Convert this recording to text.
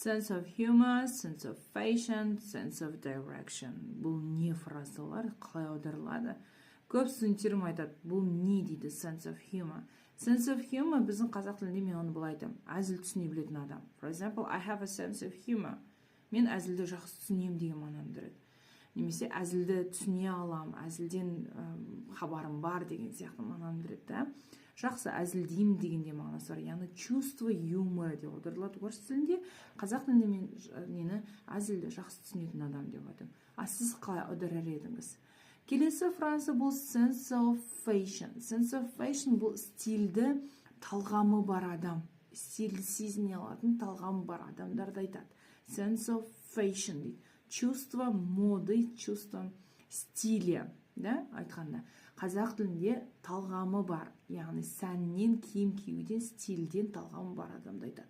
Sense of humor, sense of fashion, sense of direction. Бұл не фразалар, қалай аударылады? Көп студенттерім айтады, бұл не дейді sense of humor? Sense of humor біздің қазақ тілінде мен оны былай айтамын, әзіл түсіне білетін адам. For example, I have a sense of humor. Мен әзілді жақсы түсінемін деген мағынаны береді. Немесе әзілді түсіне алам, әзілден хабарым бар деген сияқты мағынаны береді, да? Жақсы әзілдеймін дегенде мағынасы бар. Яғни чувство юмора деп аударылады орыс тілінде. Қазақ тілінде мен нені әзілді жақсы түсінетін адам деп айтамын. А сіз қалай аударар едіңіз? Келесі фраза бұл sense of fashion. Sense of fashion бұл стильді талғамы бар адам. Стильді сезіне алатын талғамы бар адамдарды айтады. Sense of fashion дейді. Чувство моды, чувство стиля, да, айтқанда. Қазақ тілінде талғамы бар, яғни сәннен, киім киюден, стильден талғамы бар адамды айтады.